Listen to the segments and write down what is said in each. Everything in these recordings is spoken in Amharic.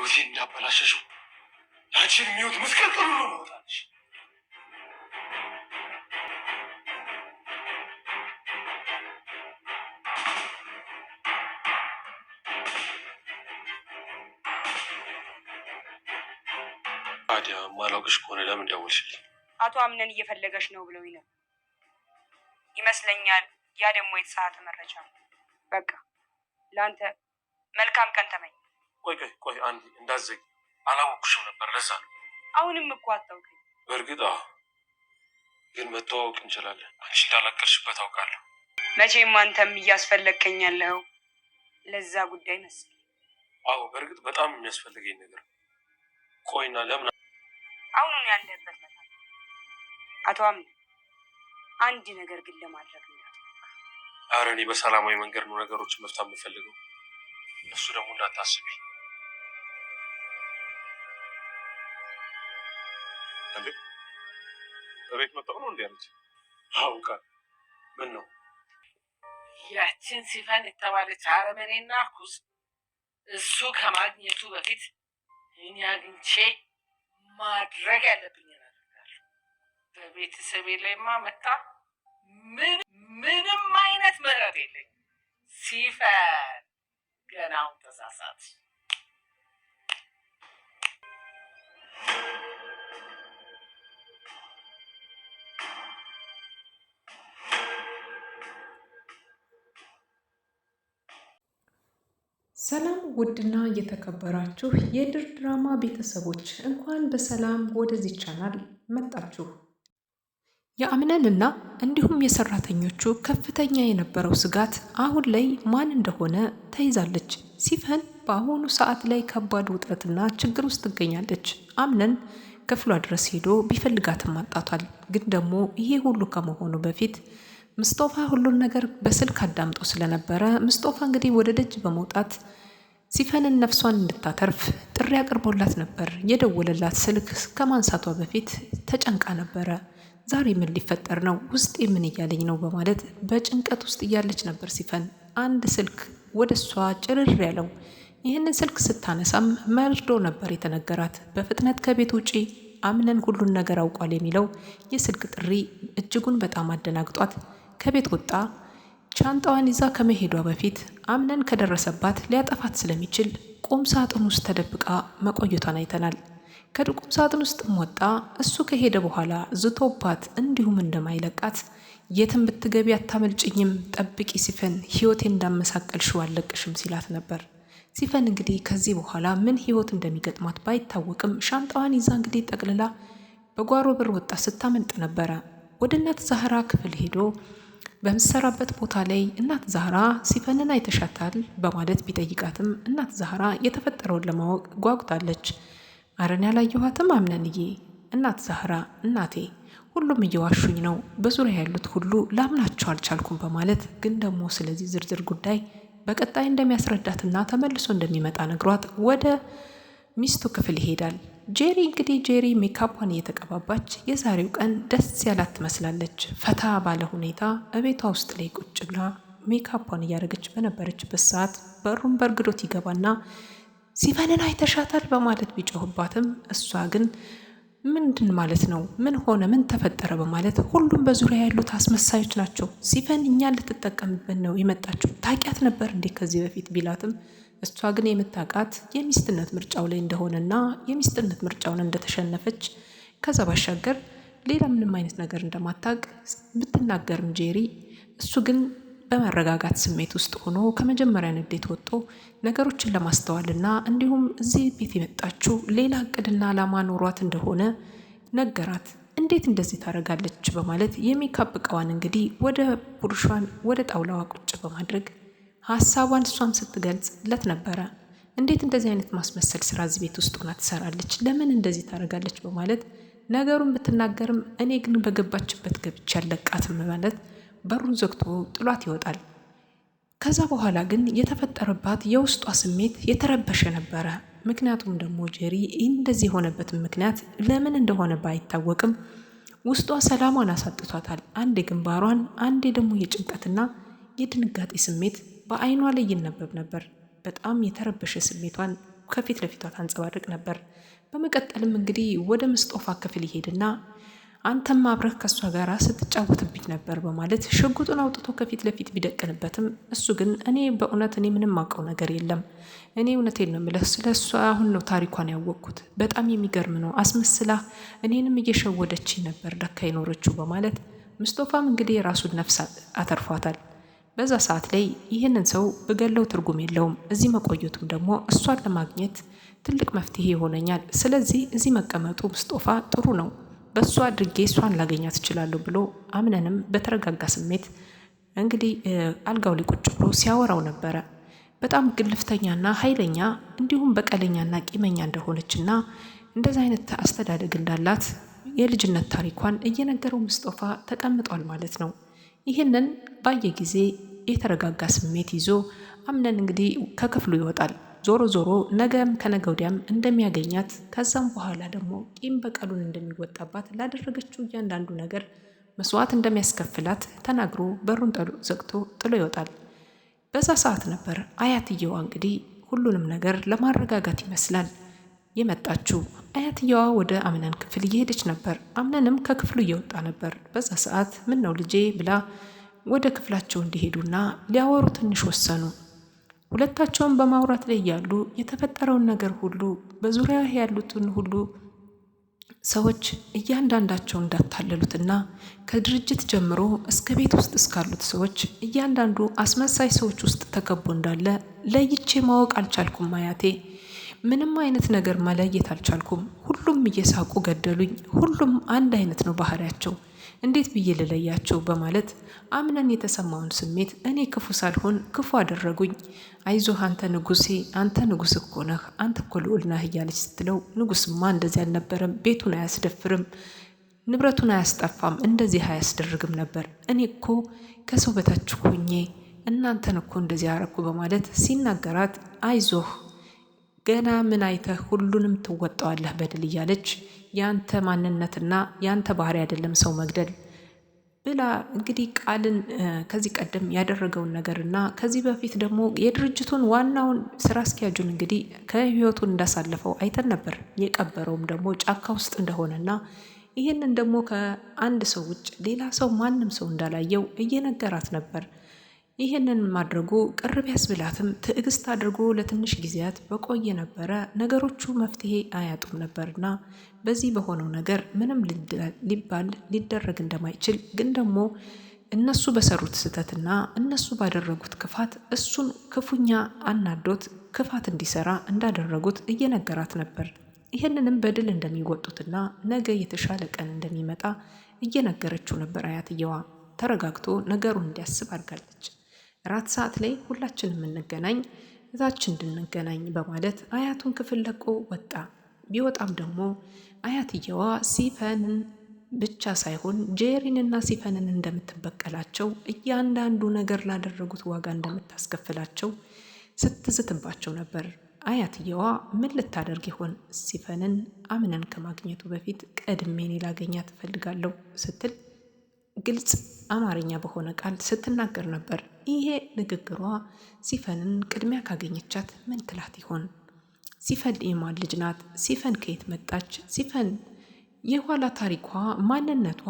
ህይወቴን እንዳበላሸሽው ያንቺን ህይወት መስቀልቀሉ ነው ማውጣልሽ። ታዲያ ማላውቅሽ ከሆነ ለምን ደወልሽልኝ? አቶ አምነን እየፈለገሽ ነው ብለውኝ ነው ይመስለኛል። ያ ደግሞ የተሳሳተ መረጃ ነው። በቃ ለአንተ መልካም ቀን ተመኝ። ቆይ አንዴ እንዳትዘጊ። አላወቅሽም ነበር ለዛ ነው። አሁንም እኮ አታውቅኝ። በእርግጥ ግን መተዋወቅ እንችላለን። አንቺ እንዳላቀርሽበት አውቃለሁ። መቼም አንተም እያስፈለግከኝ ያለኸው ለዛ ጉዳይ መሰለኝ። በእርግጥ በጣም የሚያስፈልገኝ ነገር። ቆይና ለምን አሁኑን ያለህበት መጣ። አቶ አምነን አንድ ነገር ግን ለማድረግ ኧረ እኔ በሰላማዊ መንገድ ነው ነገሮችን መፍታት የምፈልገው። እሱ ደግሞ እንዳታስቢ። እንዴ እቤት መጣሁ ነው እንዴ አለች። ቃል ምን ነው? ያችን ሲፈን የተባለች አረመኔና ኩስ እሱ ከማግኘቱ በፊት እኔ አግኝቼ ማድረግ ያለብኝ አደርጋለሁ። በቤተሰቤ ላይማ መጣ ምንም አይነት ምህረት የለኝ። ሲፈን ገናውን ተሳሳት። ሰላም ውድና የተከበራችሁ የድር ድራማ ቤተሰቦች እንኳን በሰላም ወደዚህ ቻናል መጣችሁ። የአምነንና እንዲሁም የሰራተኞቹ ከፍተኛ የነበረው ስጋት አሁን ላይ ማን እንደሆነ ተይዛለች። ሲፈን በአሁኑ ሰዓት ላይ ከባድ ውጥረትና ችግር ውስጥ ትገኛለች። አምነን ክፍሏ ድረስ ሄዶ ቢፈልጋትም አጣቷል። ግን ደግሞ ይሄ ሁሉ ከመሆኑ በፊት ምስጦፋ ሁሉን ነገር በስልክ አዳምጦ ስለነበረ ምስጦፋ እንግዲህ ወደ ደጅ በመውጣት ሲፈንን ነፍሷን እንድታተርፍ ጥሪ አቅርቦላት ነበር። የደወለላት ስልክ ከማንሳቷ በፊት ተጨንቃ ነበረ። ዛሬ ምን ሊፈጠር ነው? ውስጤ ምን እያለኝ ነው? በማለት በጭንቀት ውስጥ እያለች ነበር። ሲፈን አንድ ስልክ ወደ እሷ ጭርር ያለው። ይህንን ስልክ ስታነሳም መርዶ ነበር የተነገራት። በፍጥነት ከቤት ውጪ አምነን ሁሉን ነገር አውቋል የሚለው የስልክ ጥሪ እጅጉን በጣም አደናግጧት ከቤት ወጣ። ሻንጣዋን ይዛ ከመሄዷ በፊት አምነን ከደረሰባት ሊያጠፋት ስለሚችል ቁም ሳጥን ውስጥ ተደብቃ መቆየቷን አይተናል። ከቁም ሳጥን ውስጥም ወጣ። እሱ ከሄደ በኋላ ዝቶባት እንዲሁም እንደማይለቃት የትም ብትገቢ አታመልጭኝም፣ ጠብቂ ሲፈን፣ ህይወቴ እንዳመሳቀልሽው አልለቅሽም ሲላት ነበር። ሲፈን እንግዲህ ከዚህ በኋላ ምን ህይወት እንደሚገጥማት ባይታወቅም ሻንጣዋን ይዛ እንግዲህ ጠቅልላ በጓሮ በር ወጣ ስታመልጥ ነበረ። ወደ እናት ዛህራ ክፍል ሄዶ በምትሰራበት ቦታ ላይ እናት ዛህራ ሲፈንን አይተሻታል በማለት ቢጠይቃትም እናት ዛህራ የተፈጠረውን ለማወቅ ጓጉታለች። አረን ያላየኋትም አምነንዬ። እናት ዛህራ እናቴ ሁሉም እየዋሹኝ ነው፣ በዙሪያ ያሉት ሁሉ ላምናቸው አልቻልኩም በማለት ግን ደግሞ ስለዚህ ዝርዝር ጉዳይ በቀጣይ እንደሚያስረዳትና ተመልሶ እንደሚመጣ ነግሯት ወደ ሚስቱ ክፍል ይሄዳል። ጄሪ ሜካፓን እየተቀባባች የዛሬው ቀን ደስ ያላት ትመስላለች። ፈታ ባለ ሁኔታ እቤቷ ውስጥ ላይ ቁጭ ብላ ሜካፓን እያደረገች በነበረችበት ሰዓት በሩን በርግዶት ይገባና ሲፈንን አይተሻታል በማለት ቢጮህባትም እሷ ግን ምንድን ማለት ነው? ምን ሆነ? ምን ተፈጠረ? በማለት ሁሉም በዙሪያ ያሉት አስመሳዮች ናቸው። ሲፈን እኛን ልትጠቀምበት ነው የመጣችው። ታውቂያት ነበር እንዴ ከዚህ በፊት ቢላትም እሷ ግን የምታውቃት የሚስትነት ምርጫው ላይ እንደሆነና የሚስትነት ምርጫውን እንደተሸነፈች ከዛ ባሻገር ሌላ ምንም አይነት ነገር እንደማታውቅ ብትናገርም ጄሪ እሱ ግን በመረጋጋት ስሜት ውስጥ ሆኖ ከመጀመሪያ ንዴት ወጥቶ ነገሮችን ለማስተዋልና እንዲሁም እዚህ ቤት የመጣችው ሌላ እቅድና ዓላማ ኖሯት እንደሆነ ነገራት። እንዴት እንደዚህ ታደርጋለች? በማለት የሜካፕ እቃዋን እንግዲህ ወደ ቡርሿን ወደ ጣውላዋ ቁጭ በማድረግ ሀሳቧን እሷም ስትገልጽለት ነበረ። እንዴት እንደዚህ አይነት ማስመሰል ስራ እዚህ ቤት ውስጥ ሆና ትሰራለች? ለምን እንደዚህ ታደርጋለች? በማለት ነገሩን ብትናገርም እኔ ግን በገባችበት ገብቼ ያለቃትም ማለት በሩን ዘግቶ ጥሏት ይወጣል። ከዛ በኋላ ግን የተፈጠረባት የውስጧ ስሜት የተረበሸ ነበረ። ምክንያቱም ደግሞ ጄሪ እንደዚህ የሆነበትን ምክንያት ለምን እንደሆነ ባይታወቅም ውስጧ ሰላሟን አሳጥቷታል። አንዴ ግንባሯን፣ አንዴ ደግሞ የጭንቀትና የድንጋጤ ስሜት በአይኗ ላይ ይነበብ ነበር። በጣም የተረበሸ ስሜቷን ከፊት ለፊቷ ታንጸባርቅ ነበር። በመቀጠልም እንግዲህ ወደ ምስጦፋ ክፍል ይሄድና አንተም አብረህ ከእሷ ጋር ስትጫወትብኝ ነበር በማለት ሽጉጡን አውጥቶ ከፊት ለፊት ቢደቅንበትም እሱ ግን እኔ በእውነት እኔ ምንም አውቀው ነገር የለም፣ እኔ እውነቴን ነው የምልህ፣ ስለ እሷ አሁን ነው ታሪኳን ያወቅኩት፣ በጣም የሚገርም ነው፣ አስመስላ እኔንም እየሸወደች ነበር ለካ የኖረችው በማለት ምስጦፋም እንግዲህ የራሱን ነፍስ አተርፏታል። በዛ ሰዓት ላይ ይህንን ሰው ብገለው ትርጉም የለውም፣ እዚህ መቆየቱም ደግሞ እሷን ለማግኘት ትልቅ መፍትሄ ይሆነኛል፣ ስለዚህ እዚህ መቀመጡ ምስጦፋ ጥሩ ነው፣ በእሷ አድርጌ እሷን ላገኛት እችላለሁ ብሎ አምነንም በተረጋጋ ስሜት እንግዲህ አልጋው ላይ ቁጭ ብሎ ሲያወራው ነበረ። በጣም ግልፍተኛና ኃይለኛ እንዲሁም በቀለኛና ቂመኛ እንደሆነችና እንደዚህ አይነት አስተዳደግ እንዳላት የልጅነት ታሪኳን እየነገረው ምስጦፋ ተቀምጧል ማለት ነው። ይህንን ባየ ጊዜ የተረጋጋ ስሜት ይዞ አምነን እንግዲህ ከክፍሉ ይወጣል። ዞሮ ዞሮ ነገም ከነገ ወዲያም እንደሚያገኛት ከዛም በኋላ ደግሞ ቂም በቀሉን እንደሚወጣባት ላደረገችው እያንዳንዱ ነገር መስዋዕት እንደሚያስከፍላት ተናግሮ በሩን ዘግቶ ጥሎ ይወጣል። በዛ ሰዓት ነበር አያትየዋ እንግዲህ ሁሉንም ነገር ለማረጋጋት ይመስላል የመጣችው። አያትየዋ ወደ አምነን ክፍል እየሄደች ነበር። አምነንም ከክፍሉ እየወጣ ነበር። በዛ ሰዓት ምን ነው ልጄ ብላ ወደ ክፍላቸው እንዲሄዱና ሊያወሩ ትንሽ ወሰኑ። ሁለታቸውን በማውራት ላይ ያሉ የተፈጠረውን ነገር ሁሉ በዙሪያ ያሉትን ሁሉ ሰዎች እያንዳንዳቸው እንዳታለሉትና ከድርጅት ጀምሮ እስከ ቤት ውስጥ እስካሉት ሰዎች እያንዳንዱ አስመሳይ ሰዎች ውስጥ ተከቦ እንዳለ ለይቼ ማወቅ አልቻልኩም አያቴ፣ ምንም አይነት ነገር መለየት አልቻልኩም። ሁሉም እየሳቁ ገደሉኝ። ሁሉም አንድ አይነት ነው ባህሪያቸው፣ እንዴት ብዬ ልለያቸው በማለት አምነን የተሰማውን ስሜት እኔ ክፉ ሳልሆን ክፉ አደረጉኝ፣ አይዞህ አንተ ንጉሴ፣ አንተ ንጉስ እኮ ነህ፣ አንተ እኮ ልዑል ነህ እያለች ስትለው ንጉስማ እንደዚህ አልነበረም፣ ቤቱን አያስደፍርም፣ ንብረቱን አያስጠፋም፣ እንደዚህ አያስደርግም ነበር፣ እኔ እኮ ከሰው በታች ሆኜ እናንተን እኮ እንደዚህ አረኩ በማለት ሲናገራት አይዞህ ገና ምን አይተህ ሁሉንም ትወጣዋለህ በድል እያለች ያንተ ማንነትና ያንተ ባህሪ አይደለም ሰው መግደል ብላ እንግዲህ ቃልን ከዚህ ቀደም ያደረገውን ነገርና ከዚህ በፊት ደግሞ የድርጅቱን ዋናውን ስራ አስኪያጁን እንግዲህ ከህይወቱን እንዳሳለፈው አይተን ነበር። የቀበረውም ደግሞ ጫካ ውስጥ እንደሆነና ይህንን ደግሞ ከአንድ ሰው ውጭ ሌላ ሰው ማንም ሰው እንዳላየው እየነገራት ነበር። ይህንን ማድረጉ ቅር ቢያስብላትም ትዕግስት አድርጎ ለትንሽ ጊዜያት በቆየ ነበረ ነገሮቹ መፍትሄ አያጡም ነበርና በዚህ በሆነው ነገር ምንም ሊባል ሊደረግ እንደማይችል ግን ደግሞ እነሱ በሰሩት ስህተትና እነሱ ባደረጉት ክፋት እሱን ክፉኛ አናዶት ክፋት እንዲሰራ እንዳደረጉት እየነገራት ነበር። ይህንንም በድል እንደሚወጡትና ነገ የተሻለ ቀን እንደሚመጣ እየነገረችው ነበር። አያትየዋ ተረጋግቶ ነገሩን እንዲያስብ አድርጋለች። ራት ሰዓት ላይ ሁላችንም እንገናኝ እዛች እንድንገናኝ በማለት አያቱን ክፍል ለቆ ወጣ። ቢወጣም ደግሞ አያትየዋ ሲፈንን ብቻ ሳይሆን ጄሪንና ሲፈንን እንደምትበቀላቸው እያንዳንዱ ነገር ላደረጉት ዋጋ እንደምታስከፍላቸው ስትዝትባቸው ነበር። አያትየዋ ምን ልታደርግ ይሆን? ሲፈንን አምነን ከማግኘቱ በፊት ቀድሜ እኔ ላገኛት እፈልጋለሁ ስትል ግልጽ አማርኛ በሆነ ቃል ስትናገር ነበር። ይሄ ንግግሯ ሲፈንን ቅድሚያ ካገኘቻት ምን ትላት ይሆን? ሲፈን የማን ልጅ ናት? ሲፈን ከየት መጣች? ሲፈን የኋላ ታሪኳ ማንነቷ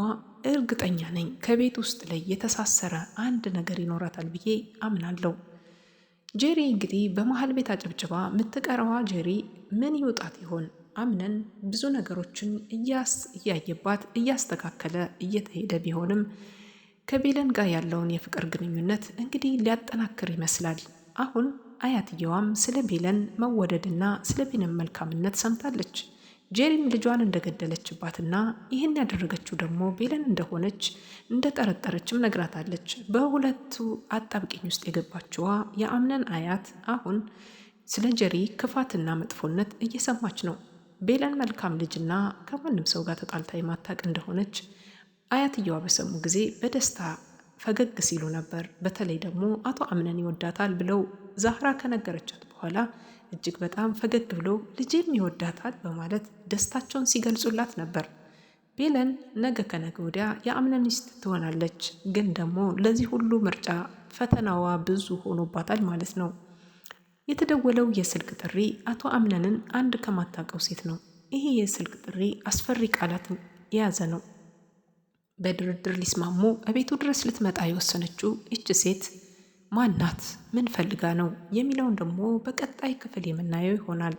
እርግጠኛ ነኝ ከቤት ውስጥ ላይ የተሳሰረ አንድ ነገር ይኖራታል ብዬ አምናለሁ። ጄሪ እንግዲህ በመሀል ቤት አጨብጭባ የምትቀረዋ ጄሪ ምን ይውጣት ይሆን? አምነን ብዙ ነገሮችን እያየባት እያስተካከለ እየተሄደ ቢሆንም ከቤለን ጋር ያለውን የፍቅር ግንኙነት እንግዲህ ሊያጠናክር ይመስላል። አሁን አያትየዋም ስለ ቤለን መወደድና ስለ ቤለን መልካምነት ሰምታለች። ጄሪም ልጇን እንደገደለችባትና ይህን ያደረገችው ደግሞ ቤለን እንደሆነች እንደጠረጠረችም ነግራታለች። በሁለቱ አጣብቂኝ ውስጥ የገባችዋ የአምነን አያት አሁን ስለ ጄሪ ክፋትና መጥፎነት እየሰማች ነው። ቤለን መልካም ልጅና ከማንም ሰው ጋር ተጣልታ የማታቅ እንደሆነች አያትየዋ በሰሙ ጊዜ በደስታ ፈገግ ሲሉ ነበር። በተለይ ደግሞ አቶ አምነን ይወዳታል ብለው ዛህራ ከነገረቻት በኋላ እጅግ በጣም ፈገግ ብለው ልጄም ይወዳታል በማለት ደስታቸውን ሲገልጹላት ነበር። ቤለን ነገ ከነገ ወዲያ የአምነን ሚስት ትሆናለች። ግን ደግሞ ለዚህ ሁሉ ምርጫ ፈተናዋ ብዙ ሆኖባታል ማለት ነው። የተደወለው የስልክ ጥሪ አቶ አምነንን አንድ ከማታውቀው ሴት ነው። ይሄ የስልክ ጥሪ አስፈሪ ቃላትን የያዘ ነው። በድርድር ሊስማሙ እቤቱ ድረስ ልትመጣ የወሰነችው ይች ሴት ማናት? ምን ፈልጋ ነው የሚለውን ደግሞ በቀጣይ ክፍል የምናየው ይሆናል።